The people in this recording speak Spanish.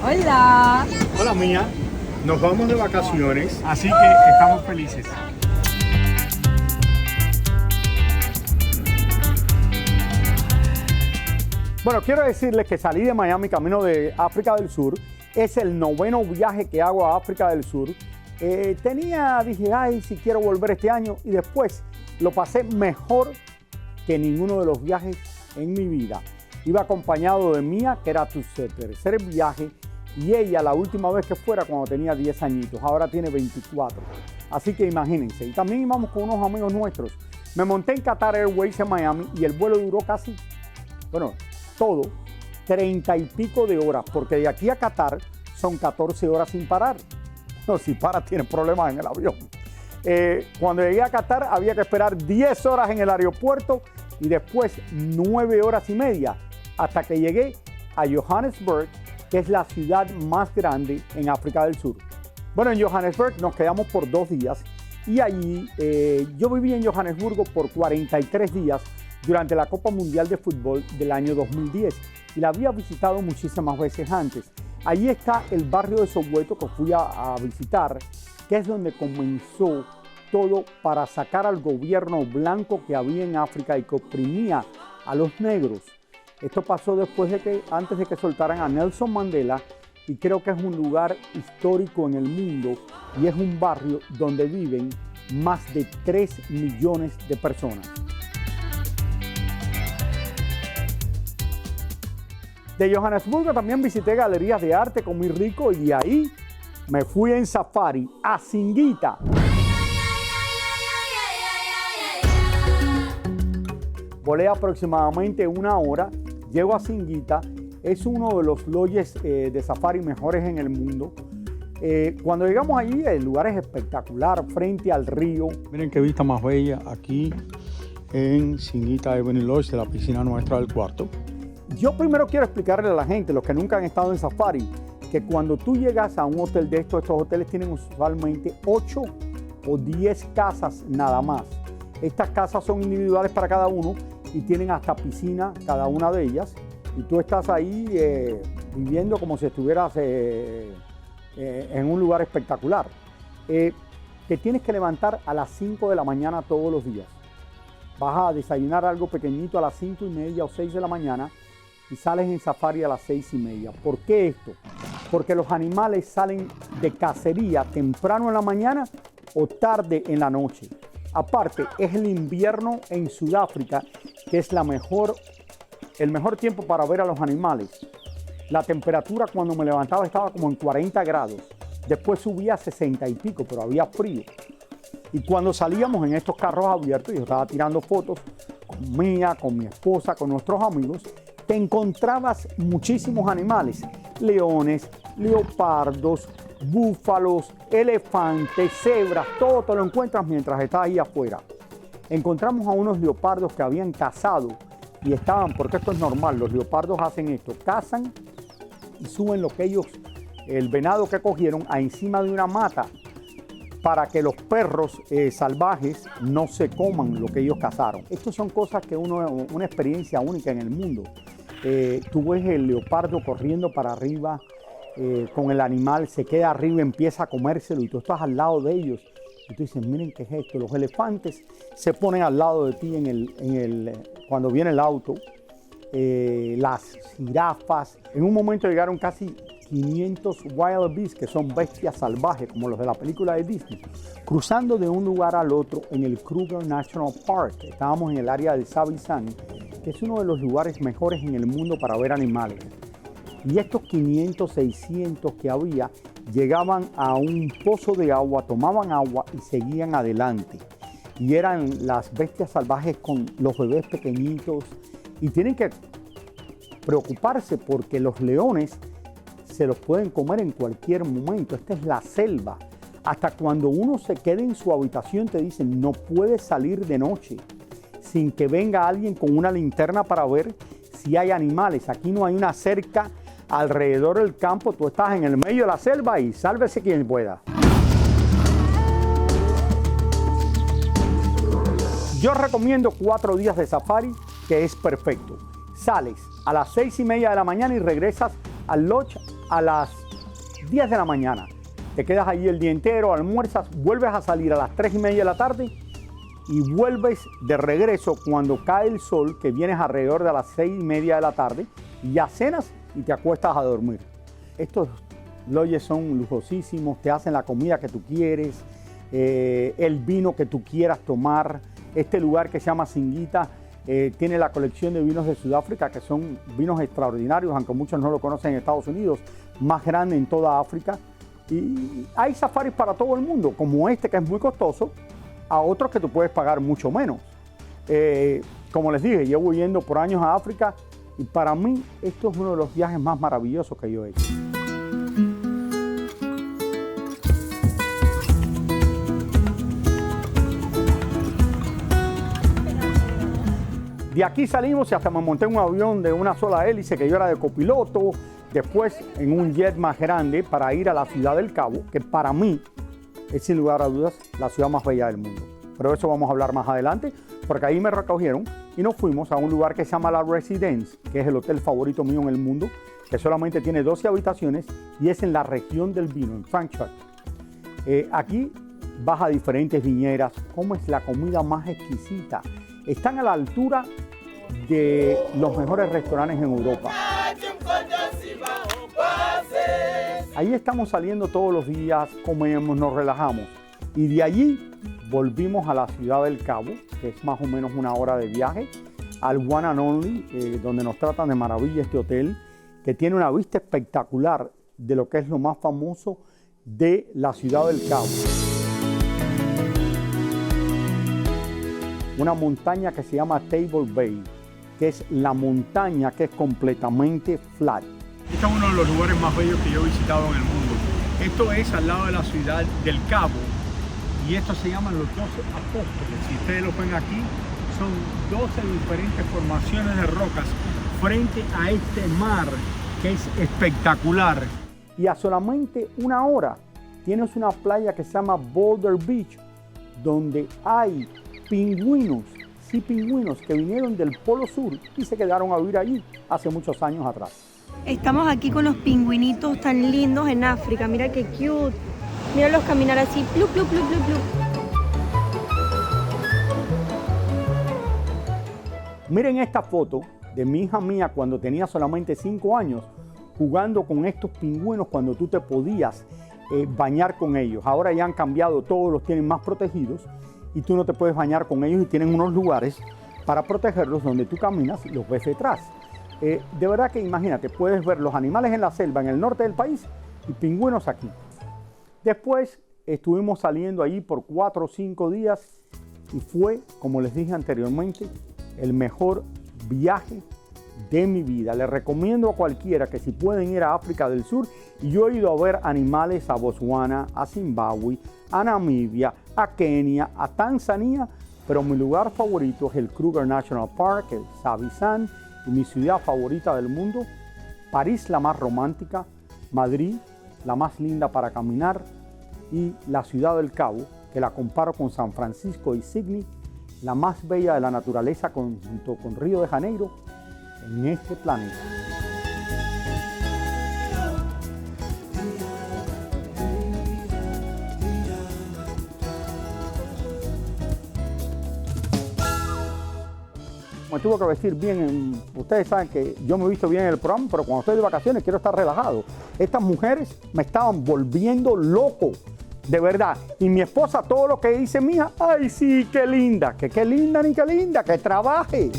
Hola. Hola Mía, nos vamos de vacaciones, así que estamos felices. Bueno, quiero decirles que salí de Miami camino de África del Sur. Es el 9º viaje que hago a África del Sur. Dije, ay, si quiero volver este año, y después lo pasé mejor que ninguno de los viajes en mi vida. Iba acompañado de Mía, que era su tercer viaje, y ella la última vez que fuera cuando tenía 10 añitos, ahora tiene 24. Así que imagínense. Y también íbamos con unos amigos nuestros. Me monté en Qatar Airways en Miami y el vuelo duró casi, todo, 30 y pico de horas, porque de aquí a Qatar son 14 horas sin parar. No, si paras tienes problemas en el avión. Cuando llegué a Qatar había que esperar 10 horas en el aeropuerto y después 9 horas y media hasta que llegué a Johannesburg, que es la ciudad más grande en África del Sur. Bueno, en Johannesburg nos quedamos por 2 días y allí yo viví en Johannesburgo por 43 días durante la Copa Mundial de Fútbol del año 2010 y la había visitado muchísimas veces antes. Allí está el barrio de Soweto que fui a visitar, que es donde comenzó todo para sacar al gobierno blanco que había en África y que oprimía a los negros. Esto pasó antes de que soltaran a Nelson Mandela, y creo que es un lugar histórico en el mundo y es un barrio donde viven más de 3 millones de personas. De Johannesburgo también visité galerías de arte, comí rico y de ahí me fui en safari a Singita. Volé aproximadamente 1 hora, llego a Singita, es uno de los lodges de safari mejores en el mundo. Cuando llegamos allí, el lugar es espectacular, frente al río. Miren qué vista más bella aquí en Singita Ebony Lodge, de la piscina nuestra del cuarto. Yo primero quiero explicarle a la gente, los que nunca han estado en safari, que cuando tú llegas a un hotel de estos hoteles tienen usualmente 8 o 10 casas nada más. Estas casas son individuales para cada uno y tienen hasta piscina cada una de ellas. Y tú estás ahí viviendo como si estuvieras en un lugar espectacular. Te tienes que levantar a las 5 de la mañana todos los días. Vas a desayunar algo pequeñito a las 5:30 o 6 de la mañana y sales en safari a las 6:30. ¿Por qué esto? Porque los animales salen de cacería temprano en la mañana o tarde en la noche. Aparte, es el invierno en Sudáfrica, que es el mejor tiempo para ver a los animales. La temperatura cuando me levantaba estaba como en 40 grados. Después subía a 60 y pico, pero había frío. Y cuando salíamos en estos carros abiertos, yo estaba tirando fotos con Mía, con mi esposa, con nuestros amigos, te encontrabas muchísimos animales, leones, leopardos, búfalos, elefantes, cebras, todo te lo encuentras mientras estás ahí afuera. Encontramos a unos leopardos que habían cazado y estaban, porque esto es normal, los leopardos hacen esto, cazan y suben el venado que cogieron a encima de una mata para que los perros salvajes no se coman lo que ellos cazaron. Estas son cosas que una experiencia única en el mundo. Tú ves el leopardo corriendo para arriba con el animal, se queda arriba, empieza a comérselo y tú estás al lado de ellos. Y tú dices, miren qué es esto. Los elefantes se ponen al lado de ti cuando viene el auto. Las jirafas. En un momento llegaron casi 500 wild beasts, que son bestias salvajes, como los de la película de Disney, cruzando de un lugar al otro en el Kruger National Park. Estábamos en el área de Sabi-San, que es uno de los lugares mejores en el mundo para ver animales. Y estos 500, 600 que había, llegaban a un pozo de agua, tomaban agua y seguían adelante. Y eran las bestias salvajes con los bebés pequeñitos. Y tienen que preocuparse porque los leones se los pueden comer en cualquier momento. Esta es la selva. Hasta cuando uno se quede en su habitación te dicen, no puedes salir de noche sin que venga alguien con una linterna para ver si hay animales. Aquí no hay una cerca alrededor del campo, tú estás en el medio de la selva y sálvese quien pueda. Yo recomiendo 4 días de safari, que es perfecto. Sales a las 6:30 de la mañana y regresas al lodge a las 10 de la mañana. Te quedas allí el día entero, almuerzas, vuelves a salir a las 3:30 de la tarde y vuelves de regreso cuando cae el sol, que vienes alrededor de las 6:30 de la tarde, y ya cenas y te acuestas a dormir. Estos lodges son lujosísimos, te hacen la comida que tú quieres, el vino que tú quieras tomar. Este lugar que se llama Singita tiene la colección de vinos de Sudáfrica, que son vinos extraordinarios, aunque muchos no lo conocen en Estados Unidos, más grande en toda África. Y hay safaris para todo el mundo, como este que es muy costoso, a otros que tú puedes pagar mucho menos. Como les dije, llevo yendo por años a África y para mí esto es uno de los viajes más maravillosos que yo he hecho. De aquí salimos y hasta me monté en un avión de una sola hélice que yo era de copiloto, después en un jet más grande para ir a la Ciudad del Cabo, que para mí es sin lugar a dudas la ciudad más bella del mundo. Pero eso vamos a hablar más adelante, porque ahí me recogieron y nos fuimos a un lugar que se llama La Residence, que es el hotel favorito mío en el mundo, que solamente tiene 12 habitaciones y es en la región del vino, en Frankfurt. Aquí vas a diferentes viñeras, comes la comida más exquisita. Están a la altura de los mejores restaurantes en Europa. Ahí estamos saliendo todos los días, comemos, nos relajamos. Y de allí volvimos a la Ciudad del Cabo, que es más o menos una hora de viaje, al One and Only, donde nos tratan de maravilla este hotel, que tiene una vista espectacular de lo que es lo más famoso de la Ciudad del Cabo. Una montaña que se llama Table Bay, que es la montaña que es completamente flat. Este es uno de los lugares más bellos que yo he visitado en el mundo. Esto es al lado de la Ciudad del Cabo y esto se llaman los 12 apóstoles. Si ustedes lo ven aquí, son 12 diferentes formaciones de rocas frente a este mar que es espectacular. Y a solamente una hora tienes una playa que se llama Boulder Beach, donde hay pingüinos, sí, pingüinos que vinieron del Polo Sur y se quedaron a vivir allí hace muchos años atrás. Estamos aquí con los pingüinitos tan lindos en África. Mira qué cute. Míralos caminar así. Plup, plup, plup, plup, plup. Miren esta foto de mi hija mía cuando tenía solamente 5 años jugando con estos pingüinos cuando tú te podías bañar con ellos. Ahora ya han cambiado, todos los tienen más protegidos y tú no te puedes bañar con ellos y tienen unos lugares para protegerlos donde tú caminas y los ves detrás. De verdad que imagínate, puedes ver los animales en la selva en el norte del país y pingüinos aquí. Después estuvimos saliendo allí por 4 o 5 días y fue, como les dije anteriormente, el mejor viaje de mi vida. Les recomiendo a cualquiera que si pueden ir a África del Sur, y yo he ido a ver animales a Botswana, a Zimbabue, a Namibia, a Kenia, a Tanzania, pero mi lugar favorito es el Kruger National Park, el Savisan, y mi ciudad favorita del mundo, París, la más romántica, Madrid, la más linda para caminar, y la Ciudad del Cabo, que la comparo con San Francisco y Sydney, la más bella de la naturaleza junto con Río de Janeiro en este planeta. Me tuve que vestir bien, ustedes saben que yo me he visto bien en el programa, pero cuando estoy de vacaciones quiero estar relajado. Estas mujeres me estaban volviendo loco, de verdad. Y mi esposa, todo lo que dice, mija, ay sí, qué linda, que qué linda ni qué linda, que trabaje.